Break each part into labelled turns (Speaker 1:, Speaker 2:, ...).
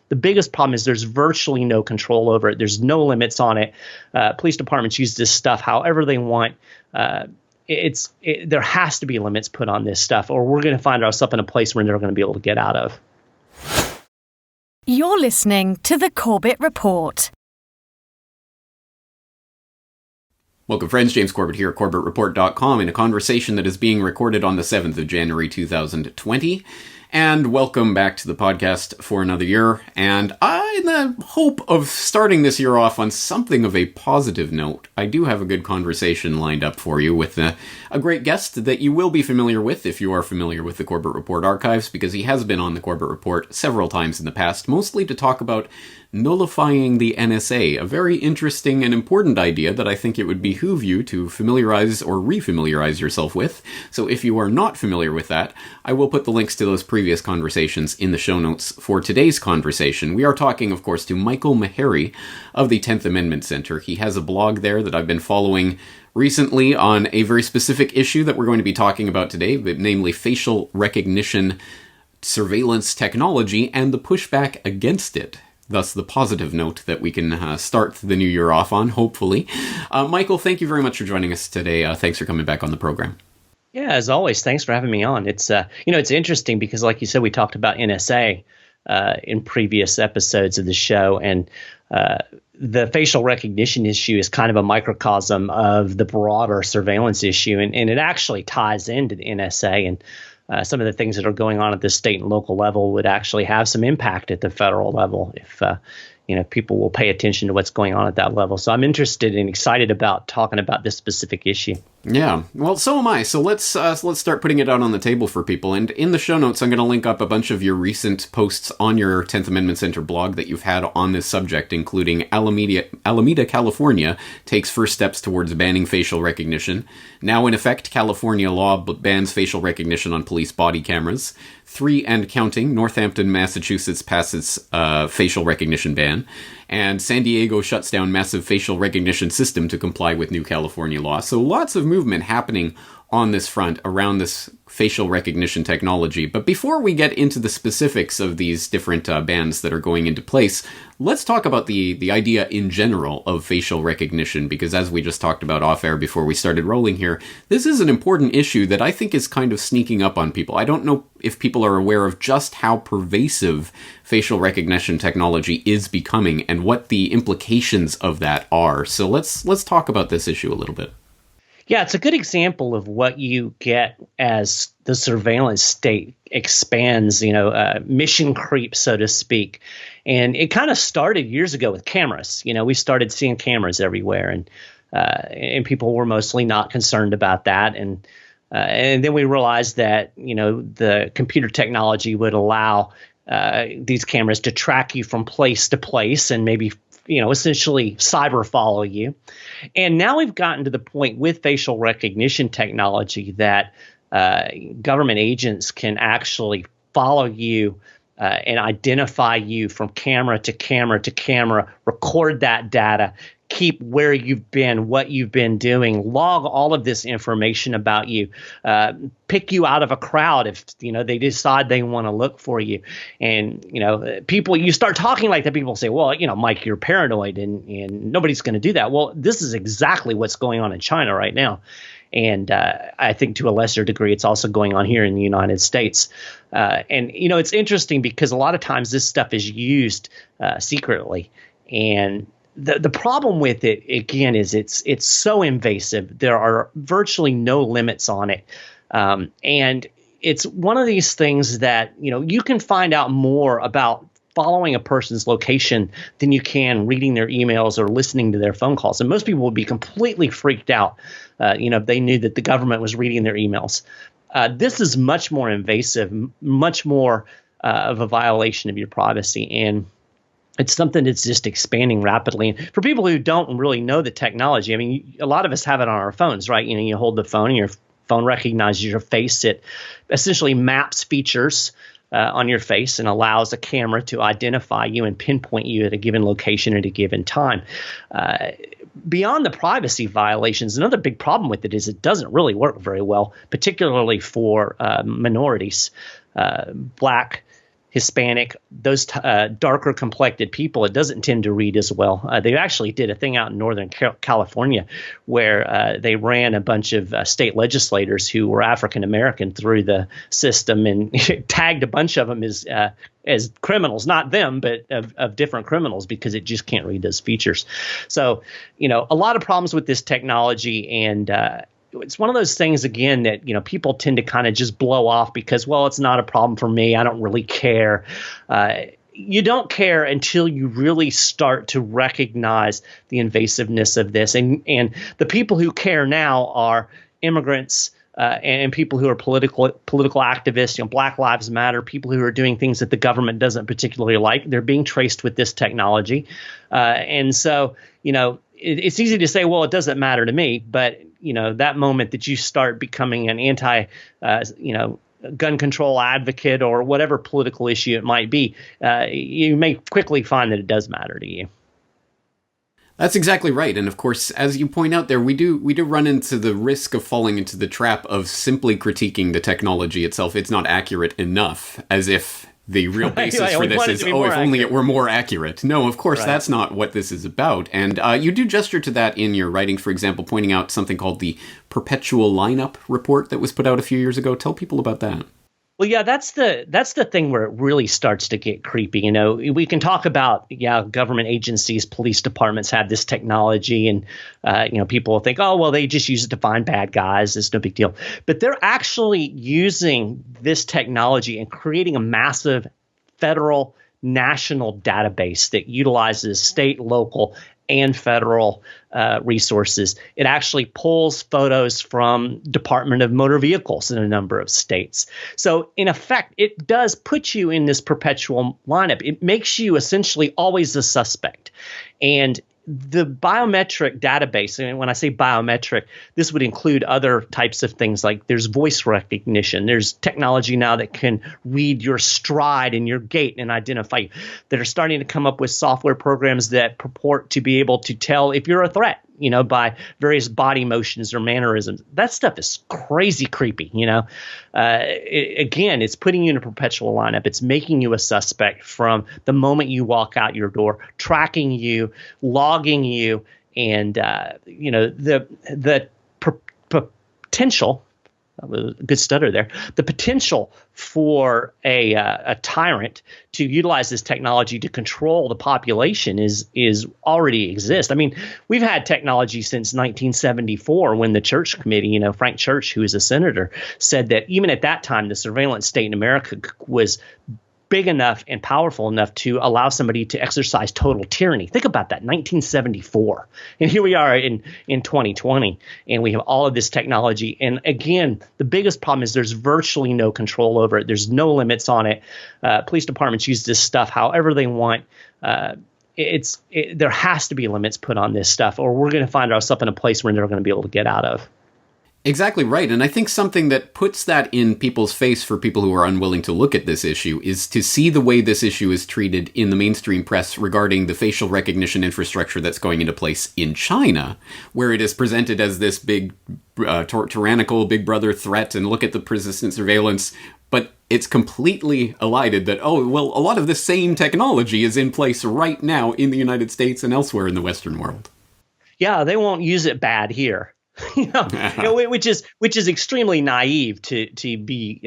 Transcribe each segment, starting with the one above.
Speaker 1: The biggest problem is there's virtually no control over it. There's no limits on it. Police departments use this stuff however they want. There has to be limits put on this stuff, or we're going to find ourselves in a place we're never going to be able to get out of.
Speaker 2: You're listening to the Corbett Report.
Speaker 3: Welcome, friends. James Corbett here at CorbettReport.com in a conversation that is being recorded on the 7th of January 2020. And welcome back to the podcast for another year. And in the hope of starting this year off on something of a positive note, I do have a good conversation lined up for you with a great guest that you will be familiar with if you are familiar with the Corbett Report archives, because he has been on the Corbett Report several times in the past, mostly to talk about nullifying the NSA, a very interesting and important idea that I think it would behoove you to familiarize or refamiliarize yourself with. So if you are not familiar with that, I will put the links to those previous conversations in the show notes for today's conversation. We are talking, of course, to Michael Maharrey of the 10th Amendment Center. He has a blog there that I've been following recently on a very specific issue that we're going to be talking about today, namely facial recognition surveillance technology and the pushback against it. Thus, the positive note that we can start the new year off on, hopefully. Michael, thank you very much for joining us today. Thanks for coming back on the program.
Speaker 1: Yeah, as always, thanks for having me on. It's it's interesting because, like you said, we talked about NSA in previous episodes of the show, and the facial recognition issue is kind of a microcosm of the broader surveillance issue, and it actually ties into the NSA, and some of the things that are going on at the state and local level would actually have some impact at the federal level if people will pay attention to what's going on at that level. So I'm interested and excited about talking about this specific issue.
Speaker 3: Yeah, well, so am I. So let's start putting it out on the table for people. And in the show notes, I'm going to link up a bunch of your recent posts on your 10th Amendment Center blog that you've had on this subject, including Alameda, California takes first steps towards banning facial recognition. Now in effect, California law bans facial recognition on police body cameras. 3 and counting, Northampton, Massachusetts passes facial recognition ban. And San Diego shuts down massive facial recognition system to comply with new California law. So lots of movement happening on this front around this facial recognition technology. But before we get into the specifics of these different bans that are going into place, let's talk about the idea in general of facial recognition, because as we just talked about off air before we started rolling here, this is an important issue that I think is kind of sneaking up on people. I don't know if people are aware of just how pervasive facial recognition technology is becoming and what the implications of that are. So let's talk about this issue a little bit.
Speaker 1: Yeah, it's a good example of what you get as the surveillance state expands, mission creep, so to speak. And it kind of started years ago with cameras. We started seeing cameras everywhere, and people were mostly not concerned about that. And then we realized that, the computer technology would allow these cameras to track you from place to place and maybe essentially cyber follow you. And now we've gotten to the point with facial recognition technology that government agents can actually follow you and identify you from camera to camera to camera, record that data, keep where you've been, what you've been doing, log all of this information about you, pick you out of a crowd if they decide they want to look for you. And people, you start talking like that, people say, well, Mike, you're paranoid and nobody's going to do that. Well, this is exactly what's going on in China right now. And I think to a lesser degree, it's also going on here in the United States. And it's interesting because a lot of times this stuff is used secretly. And the problem with it, again, is it's so invasive. There are virtually no limits on it. And it's one of these things that, you can find out more about following a person's location than you can reading their emails or listening to their phone calls. And most people would be completely freaked out, if they knew that the government was reading their emails. This is much more invasive, much more of a violation of your privacy. And it's something that's just expanding rapidly. And for people who don't really know the technology, I mean, a lot of us have it on our phones, right? You hold the phone and your phone recognizes your face. It essentially maps features on your face and allows a camera to identify you and pinpoint you at a given location at a given time. Beyond the privacy violations, another big problem with it is it doesn't really work very well, particularly for minorities, Black, Hispanic, those darker complected people, it doesn't tend to read as well. They actually did a thing out in Northern California where they ran a bunch of state legislators who were African American through the system and tagged a bunch of them as criminals, not them, but of different criminals, because it just can't read those features. So, a lot of problems with this technology, and it's one of those things, again, that, people tend to kind of just blow off because, well, it's not a problem for me. I don't really care. You don't care until you really start to recognize the invasiveness of this. And the people who care now are immigrants, and people who are political activists, Black Lives Matter, people who are doing things that the government doesn't particularly like. They're being traced with this technology. And so, it's easy to say, well, it doesn't matter to me. But, that moment that you start becoming an gun control advocate or whatever political issue it might be, you may quickly find that it does matter to you.
Speaker 3: That's exactly right. And of course, as you point out there, we do run into the risk of falling into the trap of simply critiquing the technology itself. It's not accurate enough, as if the real basis for this is, if only it were more accurate. No, of course, that's not what this is about. And you do gesture to that in your writing, for example, pointing out something called the Perpetual Lineup report that was put out a few years ago. Tell people about that.
Speaker 1: Well, yeah, that's the thing where it really starts to get creepy. We can talk about, government agencies, police departments have this technology, and people will think, oh, well, they just use it to find bad guys. It's no big deal. But they're actually using this technology and creating a massive federal national database that utilizes state, local, and federal resources. It actually pulls photos from Department of Motor Vehicles in a number of states. So in effect, it does put you in this perpetual lineup. It makes you essentially always a suspect. And the biometric database, and when I say biometric, this would include other types of things like there's voice recognition. There's technology now that can read your stride and your gait and identify you. That are starting to come up with software programs that purport to be able to tell if you're a threat, by various body motions or mannerisms. That stuff is crazy creepy, Again, it's putting you in a perpetual lineup. It's making you a suspect from the moment you walk out your door, tracking you, logging you, and, the potential, a good stutter there, the potential for a tyrant to utilize this technology to control the population is already exists. I mean, we've had technology since 1974 when the Church Committee, Frank Church, who is a senator, said that even at that time, the surveillance state in America was big enough and powerful enough to allow somebody to exercise total tyranny. Think about that, 1974. And here we are in 2020, and we have all of this technology. And again, the biggest problem is there's virtually no control over it. There's no limits on it. Police departments use this stuff however they want. There has to be limits put on this stuff, or we're going to find ourselves in a place where they're going to be able to get out of.
Speaker 3: Exactly right. And I think something that puts that in people's face for people who are unwilling to look at this issue is to see the way this issue is treated in the mainstream press regarding the facial recognition infrastructure that's going into place in China, where it is presented as this big tyrannical big brother threat, and look at the persistent surveillance. But it's completely elided that, a lot of the same technology is in place right now in the United States and elsewhere in the Western world.
Speaker 1: Yeah, they won't use it bad here. Which is extremely naive to be,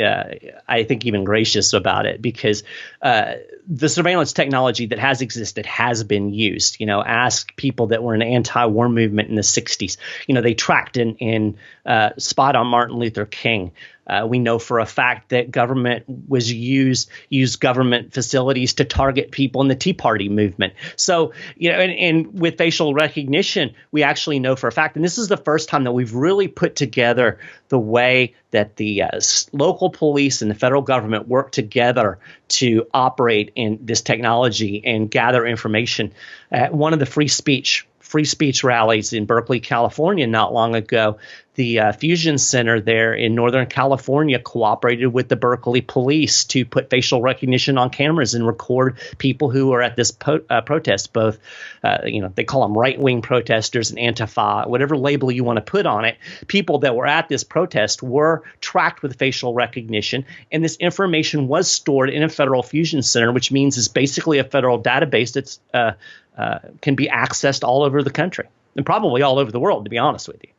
Speaker 1: I think, even gracious about it, because the surveillance technology that has existed has been used. Ask people that were in the anti-war movement in the 60s. They tracked and spied on Martin Luther King. We know for a fact that government used government facilities to target people in the Tea Party movement. So, and with facial recognition, we actually know for a fact, and this is the first time that we've really put together the way that the local police and the federal government work together to operate in this technology and gather information. One of the free speech free speech rallies in Berkeley, California not long ago. The Fusion Center there in Northern California cooperated with the Berkeley police to put facial recognition on cameras and record people who are at this protest, both, they call them right-wing protesters and Antifa, whatever label you want to put on it. People that were at this protest were tracked with facial recognition, and this information was stored in a federal Fusion Center, which means it's basically a federal database that's can be accessed all over the country and probably all over the world, to be honest with you.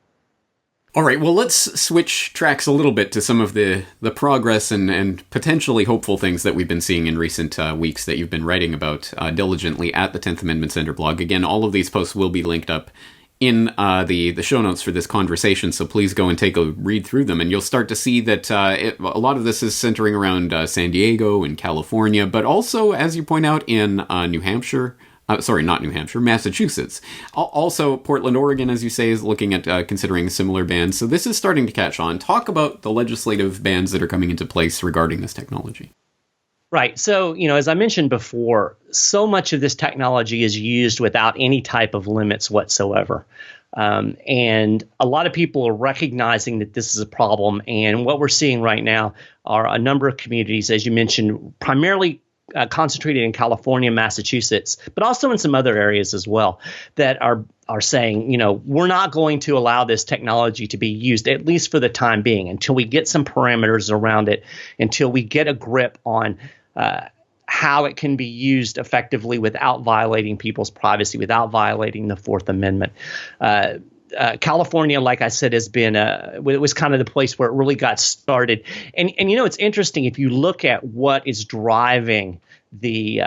Speaker 3: All right, well, let's switch tracks a little bit to some of the progress and potentially hopeful things that we've been seeing in recent weeks that you've been writing about diligently at the 10th Amendment Center blog. Again, all of these posts will be linked up in the show notes for this conversation, so please go and take a read through them, and you'll start to see that a lot of this is centering around San Diego and California, but also, as you point out, in New Hampshire. Sorry, not New Hampshire, Massachusetts. Also, Portland, Oregon, as you say, is looking at considering similar bans. So this is starting to catch on. Talk about the legislative bans that are coming into place regarding this technology.
Speaker 1: Right. So, as I mentioned before, so much of this technology is used without any type of limits whatsoever. And a lot of people are recognizing that this is a problem. And what we're seeing right now are a number of communities, as you mentioned, primarily concentrated in California, Massachusetts, but also in some other areas as well, that are saying, we're not going to allow this technology to be used, at least for the time being, until we get some parameters around it, until we get a grip on how it can be used effectively without violating people's privacy, without violating the Fourth Amendment. California, like I said, has been it was kind of the place where it really got started. And it's interesting if you look at what is driving the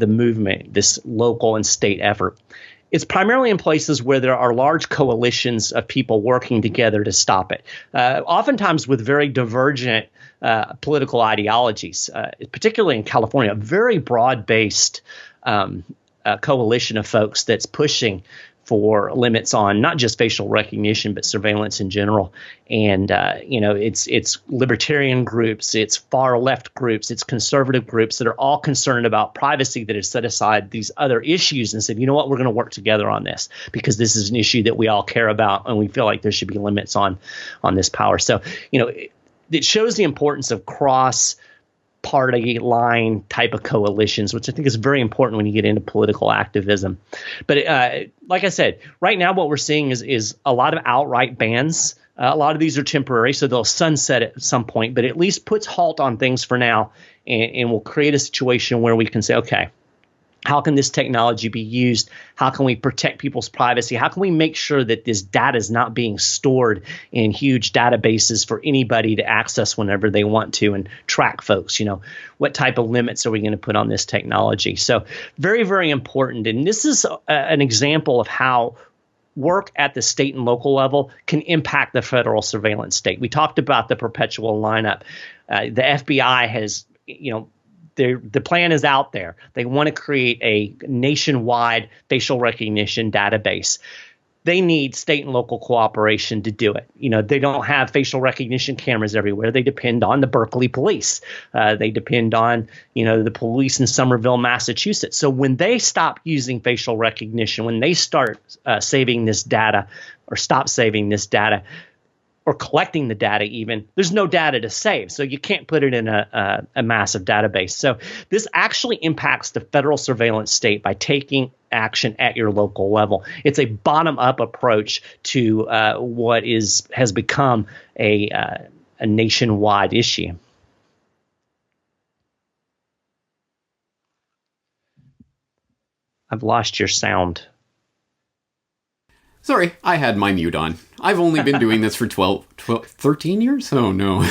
Speaker 1: movement, this local and state effort. It's primarily in places where there are large coalitions of people working together to stop it, oftentimes with very divergent political ideologies, particularly in California, a very broad-based coalition of folks that's pushing for limits on not just facial recognition, but surveillance in general. And, it's libertarian groups, it's far left groups, it's conservative groups that are all concerned about privacy, that have set aside these other issues and said, you know what, we're going to work together on this because this is an issue that we all care about and we feel like there should be limits on this power. So, it shows the importance of cross-party line type of coalitions, which I think is very important when you get into political activism. But like I said, right now what we're seeing is a lot of outright bans. A lot of these are temporary, so they'll sunset at some point, but at least puts halt on things for now and will create a situation where we can say, okay, how can this technology be used? How can we protect people's privacy? How can we make sure that this data is not being stored in huge databases for anybody to access whenever they want to and track folks? What type of limits are we going to put on this technology? So very, very important. And this is an example of how work at the state and local level can impact the federal surveillance state. We talked about the Perpetual Lineup. The FBI has, the plan is out there. They want to create a nationwide facial recognition database. They need state and local cooperation to do it. They don't have facial recognition cameras everywhere. They depend on the Berkeley police. They depend on, the police in Somerville, Massachusetts. So when they stop using facial recognition, when they start saving this data or stop saving this data, or collecting the data even, there's no data to save. So you can't put it in a massive database. So this actually impacts the federal surveillance state by taking action at your local level. It's a bottom-up approach to what has become a nationwide issue. I've lost your sound.
Speaker 3: Sorry, I had my mute on. I've only been doing this for 13 years? Oh, no.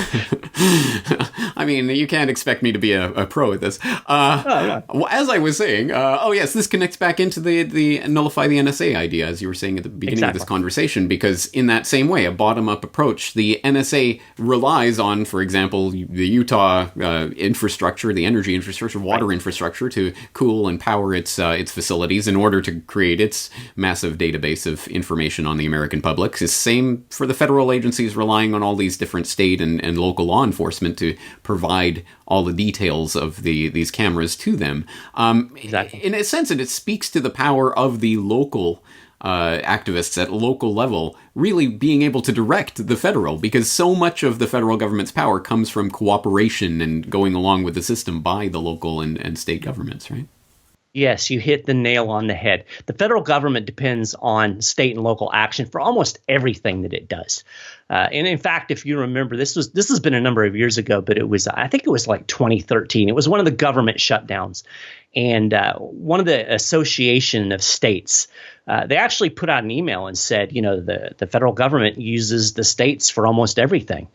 Speaker 3: I mean, you can't expect me to be a pro at this. As I was saying, yes, this connects back into the nullify the NSA idea, as you were saying at the beginning of this conversation, because in that same way, a bottom-up approach, the NSA relies on, for example, the Utah infrastructure, the energy infrastructure, water infrastructure to cool and power its facilities in order to create its massive database of information on the American public, same for the federal agencies relying on all these different state and local law enforcement to provide all the details of these cameras to them.
Speaker 1: Exactly.
Speaker 3: In a sense, it speaks to the power of the local activists at local level really being able to direct the federal, because so much of the federal government's power comes from cooperation and going along with the system by the local and state governments, right?
Speaker 1: Yes, you hit the nail on the head. The federal government depends on state and local action for almost everything that it does. And in fact, if you remember, this has been a number of years ago, but I think it was like 2013. It was one of the government shutdowns. And one of the association of states, they actually put out an email and said, the federal government uses the states for almost everything.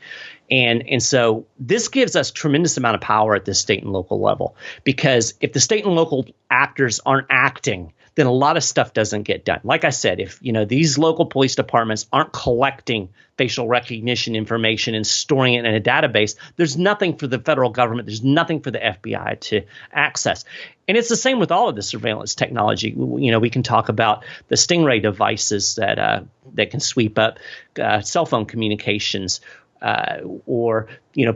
Speaker 1: And so this gives us tremendous amount of power at the state and local level, because if the state and local actors aren't acting, then a lot of stuff doesn't get done. Like I said, if these local police departments aren't collecting facial recognition information and storing it in a database, there's nothing for the federal government, there's nothing for the FBI to access. And it's the same with all of the surveillance technology. We can talk about the Stingray devices that can sweep up cell phone communications, or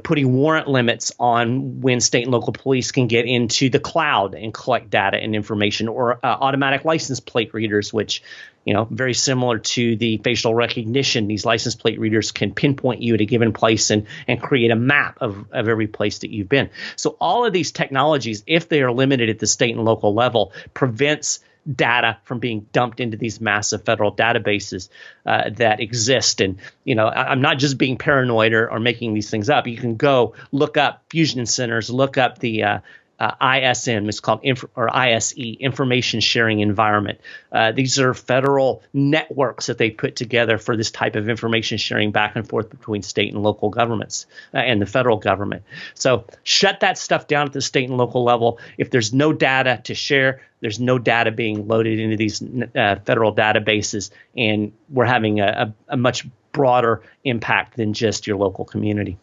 Speaker 1: putting warrant limits on when state and local police can get into the cloud and collect data and information, or automatic license plate readers, which very similar to the facial recognition. These license plate readers can pinpoint you at a given place and create a map of every place that you've been. So all of these technologies, if they are limited at the state and local level, prevents data from being dumped into these massive federal databases that exist. And, I'm not just being paranoid or making these things up. You can go look up fusion centers, look up the ISM, it's called ISE, Information Sharing Environment. These are federal networks that they put together for this type of information sharing back and forth between state and local governments and the federal government. So shut that stuff down at the state and local level. If there's no data to share, there's no data being loaded into these federal databases, and we're having a much broader impact than just your local community.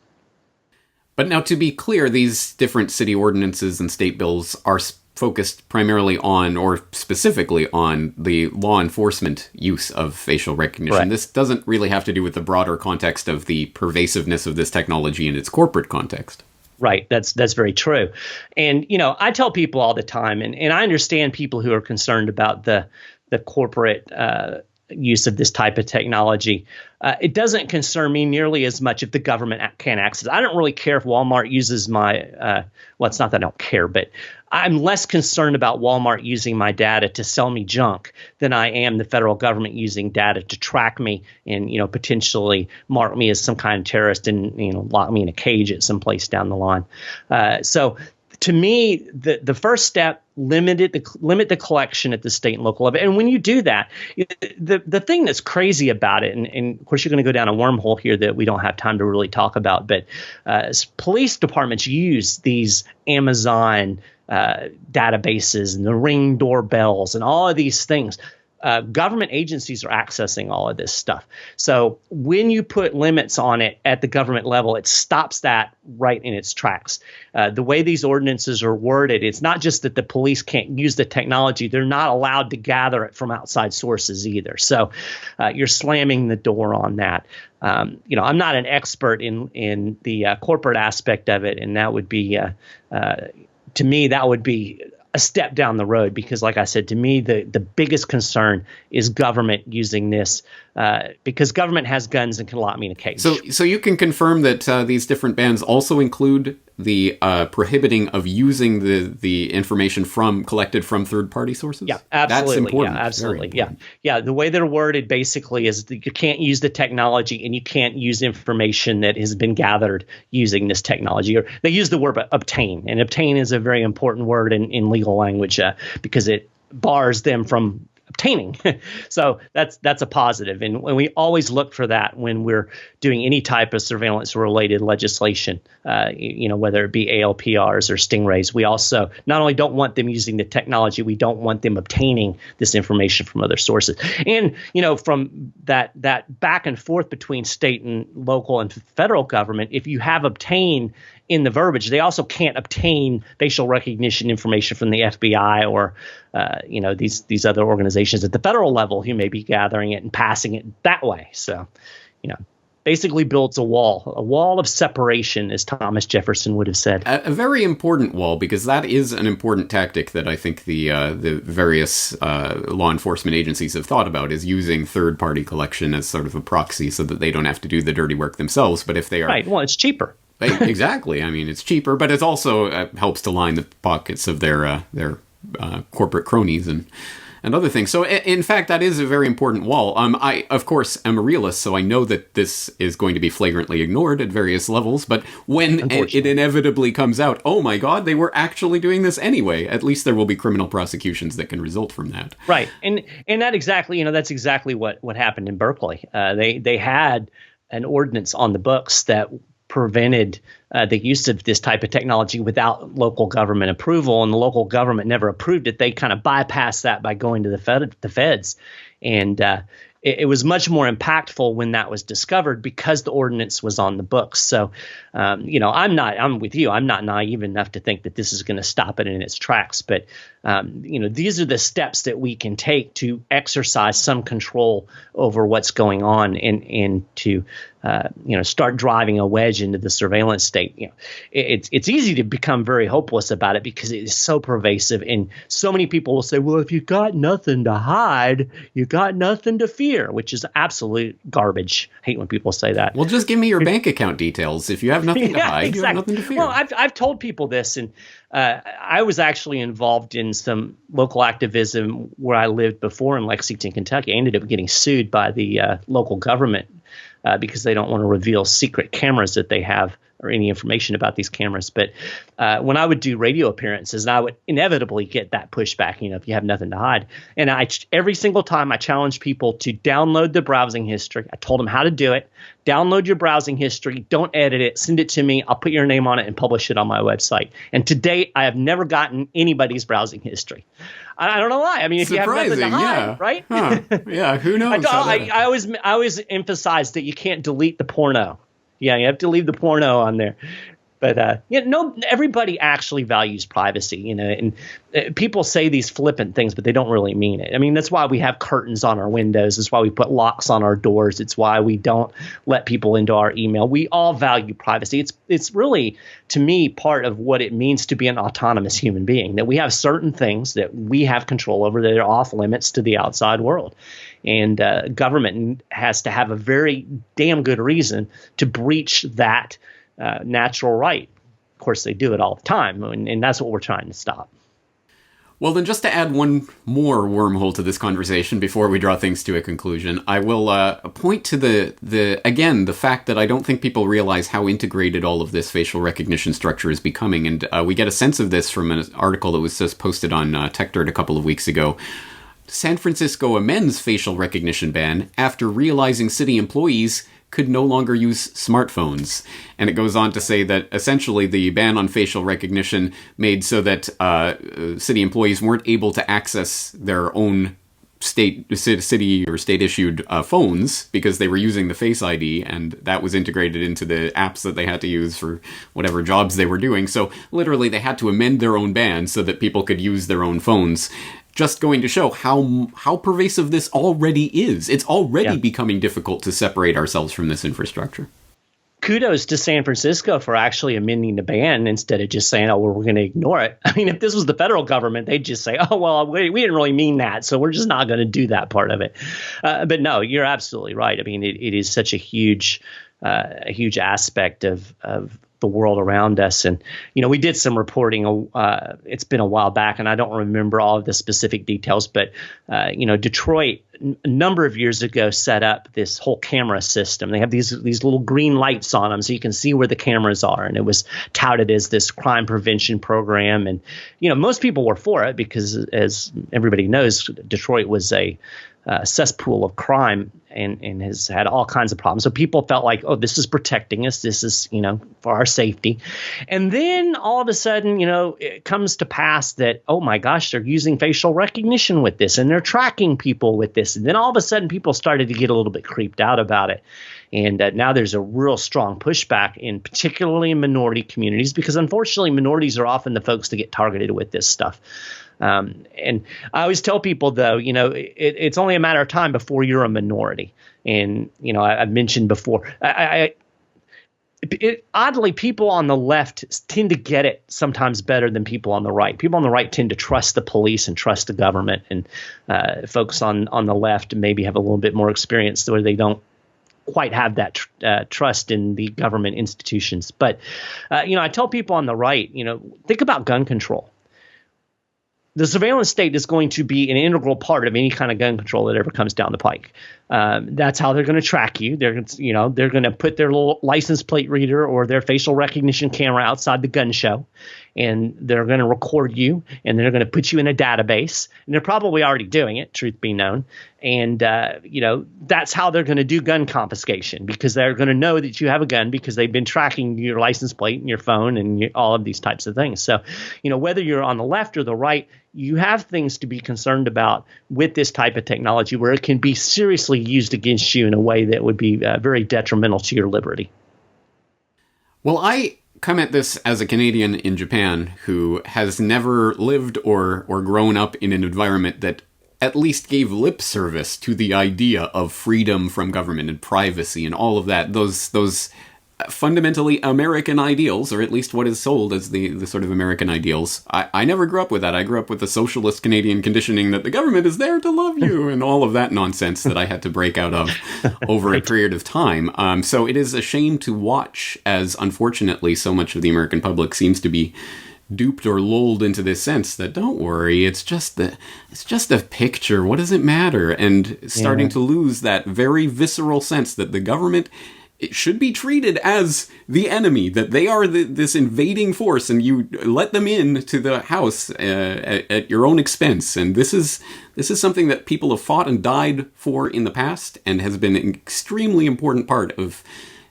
Speaker 3: But now, to be clear, these different city ordinances and state bills are focused primarily on, or specifically on, the law enforcement use of facial recognition. Right. This doesn't really have to do with the broader context of the pervasiveness of this technology in its corporate context.
Speaker 1: Right. That's very true. And, I tell people all the time, and I understand people who are concerned about the corporate use of this type of technology. It doesn't concern me nearly as much if the government can't access it. I don't really care if Walmart uses my, well, it's not that I don't care, but I'm less concerned about Walmart using my data to sell me junk than I am the federal government using data to track me and, potentially mark me as some kind of terrorist and, lock me in a cage at some place down the line. So to me, the first step, limit the collection at the state and local level. And when you do that, the thing that's crazy about it, and of course you're going to go down a wormhole here that we don't have time to really talk about, but police departments use these Amazon databases and the Ring doorbells and all of these things. Government agencies are accessing all of this stuff. So when you put limits on it at the government level, it stops that right in its tracks. The way these ordinances are worded, it's not just that the police can't use the technology, they're not allowed to gather it from outside sources either. So you're slamming the door on that. I'm not an expert in the corporate aspect of it, and that would be, to me, that would be a step down the road, because like I said, to me, the biggest concern is government using this, because government has guns and can lock me in a cage.
Speaker 3: So you can confirm that these different bans also include the prohibiting of using the information collected from third-party sources?
Speaker 1: Yeah, absolutely.
Speaker 3: That's important.
Speaker 1: Yeah, absolutely. Yeah. The way they're worded basically is that you can't use the technology and you can't use information that has been gathered using this technology. Or they use the word obtain, and obtain is a very important word in legal language because it bars them from obtaining. So that's a positive. And we always look for that when we're doing any type of surveillance related legislation, whether it be ALPRs or Stingrays. We also not only don't want them using the technology, we don't want them obtaining this information from other sources. And, from that back and forth between state and local and federal government, if you have obtained in the verbiage, they also can't obtain facial recognition information from the FBI or, these other organizations at the federal level who may be gathering it and passing it that way. So, basically builds a wall of separation, as Thomas Jefferson would have said.
Speaker 3: A very important wall, because that is an important tactic that I think the various law enforcement agencies have thought about, is using third-party collection as sort of a proxy so that they don't have to do the dirty work themselves. But if they are...
Speaker 1: Right, well, it's cheaper.
Speaker 3: Exactly. I mean, it's cheaper, but it also helps to line the pockets of their corporate cronies and other things. So, in fact, that is a very important wall. I, of course, am a realist, so I know that this is going to be flagrantly ignored at various levels, but when it inevitably comes out, oh my God, they were actually doing this anyway, at least there will be criminal prosecutions that can result from that.
Speaker 1: Right. And that exactly, that's exactly what happened in Berkeley. They had an ordinance on the books that prevented the use of this type of technology without local government approval, and the local government never approved it. They kind of bypassed that by going to the feds, and it was much more impactful when that was discovered because the ordinance was on the books. So, I'm with you. I'm not naive enough to think that this is going to stop it in its tracks. But, these are the steps that we can take to exercise some control over what's going on and to, start driving a wedge into the surveillance state. It's easy to become very hopeless about it because it is so pervasive. And so many people will say, well, if you got nothing to hide, you got nothing to fear, which is absolute garbage. I hate when people say that.
Speaker 3: Well, just give me your bank account details. If you have nothing to hide, you have nothing to fear.
Speaker 1: Well, I've told people this, and I was actually involved in some local activism where I lived before in Lexington, Kentucky. I ended up getting sued by the local government because they don't want to reveal secret cameras that they have or any information about these cameras. But when I would do radio appearances, and I would inevitably get that pushback, if you have nothing to hide. And every single time I challenged people to download the browsing history. I told them how to do it. Download your browsing history. Don't edit it. Send it to me. I'll put your name on it and publish it on my website. And to date, I have never gotten anybody's browsing history. I don't know why. I mean, if you have nothing to hide, right?
Speaker 3: Huh. Yeah, who knows?
Speaker 1: I always emphasize that you can't delete the porno. Yeah, you have to leave the porno on there. But everybody actually values privacy, and people say these flippant things, but they don't really mean it. I mean, that's why we have curtains on our windows. That's why we put locks on our doors. It's why we don't let people into our email. We all value privacy. It's really, to me, part of what it means to be an autonomous human being, that we have certain things that we have control over that are off limits to the outside world. And government has to have a very damn good reason to breach that natural right. Of course, they do it all the time, and that's what we're trying to stop.
Speaker 3: Well, then, just to add one more wormhole to this conversation before we draw things to a conclusion, I will point to the fact that I don't think people realize how integrated all of this facial recognition structure is becoming, and we get a sense of this from an article that was just posted on TechDirt a couple of weeks ago. San Francisco amends facial recognition ban after realizing city employees could no longer use smartphones. And it goes on to say that essentially the ban on facial recognition made so that city employees weren't able to access their own city or state-issued phones because they were using the Face ID, and that was integrated into the apps that they had to use for whatever jobs they were doing. So literally they had to amend their own ban so that people could use their own phones. Just going to show how pervasive this already is. It's already becoming difficult to separate ourselves from this infrastructure.
Speaker 1: Kudos to San Francisco for actually amending the ban instead of just saying, we're going to ignore it. I mean, if this was the federal government, they'd just say, we didn't really mean that, so we're just not going to do that part of it. But no, you're absolutely right. I mean, it is such a huge aspect of the world around us. And, we did some reporting, it's been a while back, and I don't remember all of the specific details, but, Detroit a number of years ago set up this whole camera system. They have these little green lights on them so you can see where the cameras are. And it was touted as this crime prevention program. And, most people were for it because, as everybody knows, Detroit was a cesspool of crime and has had all kinds of problems. So people felt like, this is protecting us. This is, for our safety. And then all of a sudden, it comes to pass that, oh my gosh, they're using facial recognition with this and they're tracking people with this. And then all of a sudden people started to get a little bit creeped out about it. And now there's a real strong pushback, particularly in minority communities, because unfortunately minorities are often the folks that get targeted with this stuff. And I always tell people, though, it's only a matter of time before you're a minority. And, I've mentioned before, oddly, people on the left tend to get it sometimes better than people on the right. People on the right tend to trust the police and trust the government. And folks on the left maybe have a little bit more experience where they don't quite have that trust in the government institutions. But, I tell people on the right, think about gun control. The surveillance state is going to be an integral part of any kind of gun control that ever comes down the pike. That's how they're going to track you. They're going to put their little license plate reader or their facial recognition camera outside the gun show, and they're going to record you, and they're going to put you in a database. And they're probably already doing it, truth be known. And that's how they're going to do gun confiscation, because they're going to know that you have a gun because they've been tracking your license plate and your phone and all of these types of things. So, whether you're on the left or the right, you have things to be concerned about with this type of technology where it can be seriously used against you in a way that would be very detrimental to your liberty.
Speaker 3: Well, I come at this as a Canadian in Japan who has never lived or grown up in an environment that at least gave lip service to the idea of freedom from government and privacy and all of that. Those fundamentally American ideals, or at least what is sold as the sort of American ideals. I never grew up with that. I grew up with the socialist Canadian conditioning that the government is there to love you and all of that nonsense that I had to break out of over a period of time. So it is a shame to watch as, unfortunately, so much of the American public seems to be duped or lulled into this sense that, don't worry, it's just a picture. What does it matter? And starting to lose that very visceral sense that the government, it should be treated as the enemy, that they are this invading force, and you let them in to the house at your own expense. And this is something that people have fought and died for in the past, and has been an extremely important part of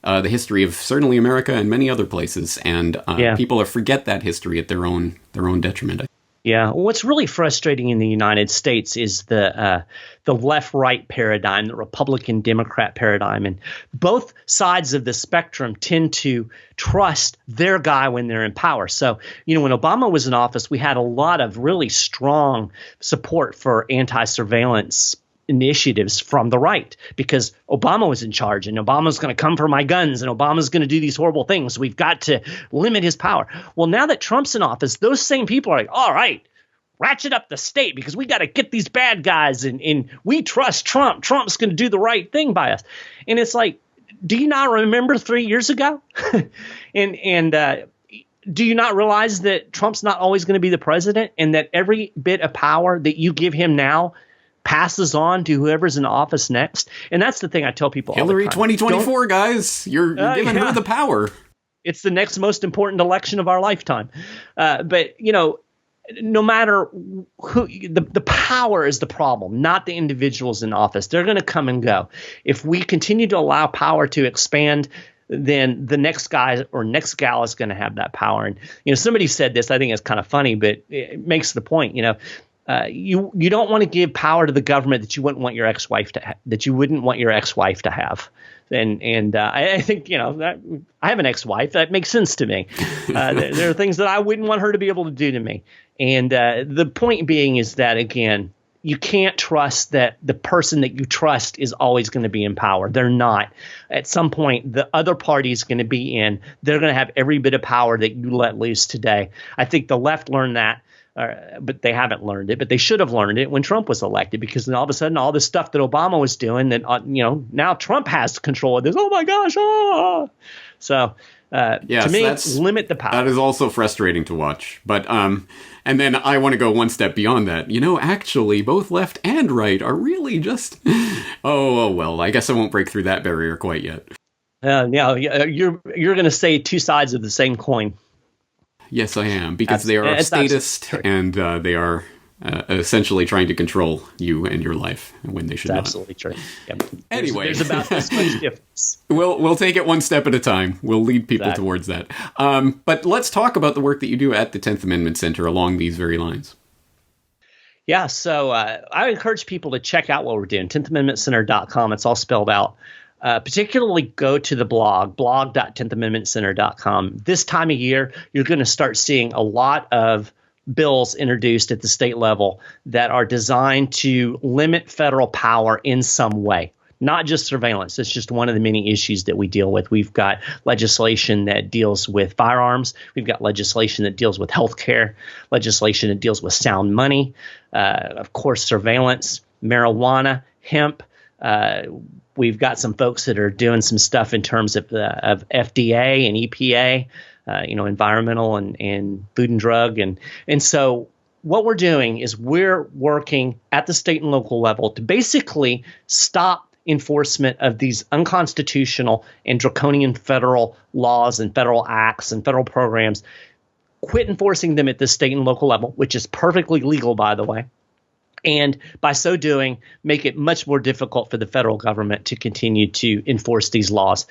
Speaker 3: the history of certainly America and many other places. And people forget that history at their own detriment.
Speaker 1: Yeah, what's really frustrating in the United States is the left-right paradigm, the Republican-Democrat paradigm, and both sides of the spectrum tend to trust their guy when they're in power. So, when Obama was in office, we had a lot of really strong support for anti-surveillance initiatives from the right because Obama was in charge and Obama's going to come for my guns and Obama's going to do these horrible things. We've got to limit his power. Well, now that Trump's in office, those same people are like, all right, ratchet up the state because we got to get these bad guys and we trust Trump. Trump's going to do the right thing by us. And it's like, do you not remember 3 years ago? and do you not realize that Trump's not always going to be the president and that every bit of power that you give him now passes on to whoever's in office next? And that's the thing I tell people
Speaker 3: Hillary
Speaker 1: all the time.
Speaker 3: 2024, guys. You're giving her the power.
Speaker 1: It's the next most important election of our lifetime. But, no matter who, the power is the problem, not the individuals in office. They're going to come and go. If we continue to allow power to expand, then the next guy or next gal is going to have that power. And, somebody said this, I think it's kind of funny, but it makes the point, you don't want to give power to the government that you wouldn't want your ex-wife to have. And I think, that I have an ex-wife. That makes sense to me. There are things that I wouldn't want her to be able to do to me. And the point being is that, again, you can't trust that the person that you trust is always going to be in power. They're not. At some point, the other party is going to be in. They're going to have every bit of power that you let loose today. I think the left learned that. But they haven't learned it. But they should have learned it when Trump was elected, because then all of a sudden, all this stuff that Obama was doing, that now Trump has control of this. Oh my gosh! So to me, limit the power.
Speaker 3: That is also frustrating to watch. But and then I want to go one step beyond that. Actually, both left and right are really just oh well. I guess I won't break through that barrier quite yet.
Speaker 1: You're going to say two sides of the same coin.
Speaker 3: Yes, I am, because they are statist and they are essentially trying to control you and your life when they should not.
Speaker 1: Absolutely true. Yep.
Speaker 3: Anyway,
Speaker 1: there's about this much difference.
Speaker 3: We'll take it one step at a time. We'll lead people towards that. But let's talk about the work that you do at the 10th Amendment Center along these very lines.
Speaker 1: Yeah, so I encourage people to check out what we're doing, 10thamendmentcenter.com. It's all spelled out. Particularly go to the blog.10thamendmentcenter.com. This time of year, you're going to start seeing a lot of bills introduced at the state level that are designed to limit federal power in some way. Not just surveillance. It's just one of the many issues that we deal with. We've got legislation that deals with firearms. We've got legislation that deals with healthcare, legislation that deals with sound money, of course, surveillance, marijuana, hemp. We've got some folks that are doing some stuff in terms of FDA and EPA, environmental and food and drug. And so what we're doing is we're working at the state and local level to basically stop enforcement of these unconstitutional and draconian federal laws and federal acts and federal programs, quit enforcing them at the state and local level, which is perfectly legal, by the way. And by so doing, make it much more difficult for the federal government to continue to enforce these laws.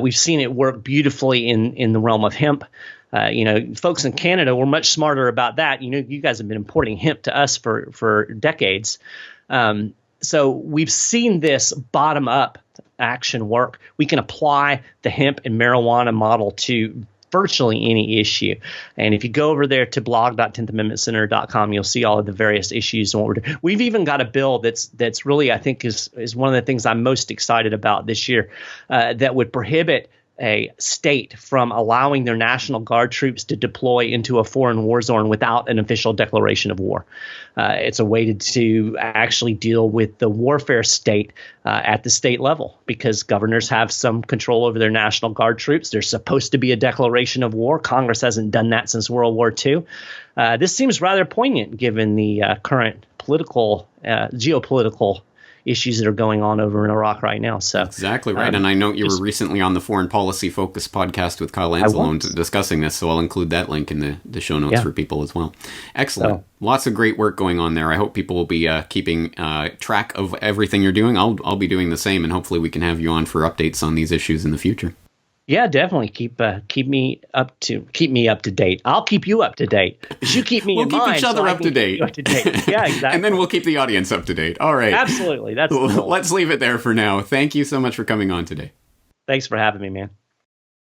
Speaker 1: We've seen it work beautifully in the realm of hemp. Folks in Canada were much smarter about that. You guys have been importing hemp to us for decades. So we've seen this bottom-up action work. We can apply the hemp and marijuana model to virtually any issue. And if you go over there to blog.10thamendmentcenter.com, you'll see all of the various issues and what we're doing. We've even got a bill that's really, I think, is one of the things I'm most excited about this year that would prohibit a state from allowing their National Guard troops to deploy into a foreign war zone without an official declaration of war. It's a way to actually deal with the warfare state at the state level, because governors have some control over their National Guard troops. There's supposed to be a declaration of war. Congress hasn't done that since World War II. This seems rather poignant given the current geopolitical issues that are going on over in Iraq right now. So
Speaker 3: exactly right. And I know you were recently on the Foreign Policy Focus podcast with Kyle Anzalone discussing this, so I'll include that link in the show notes for people as well. Excellent. Lots of great work going on there. I hope people will be keeping track of everything you're doing. I'll be doing the same, and hopefully we can have you on for updates on these issues in the future.
Speaker 1: Yeah, definitely keep me up to date. I'll keep you up to date, but you keep me in mind.
Speaker 3: We'll keep each other up to date.
Speaker 1: Yeah, exactly.
Speaker 3: And then we'll keep the audience up to date. All right.
Speaker 1: Absolutely. That's the goal.
Speaker 3: Let's leave it there for now. Thank you so much for coming on today.
Speaker 1: Thanks for having me, man.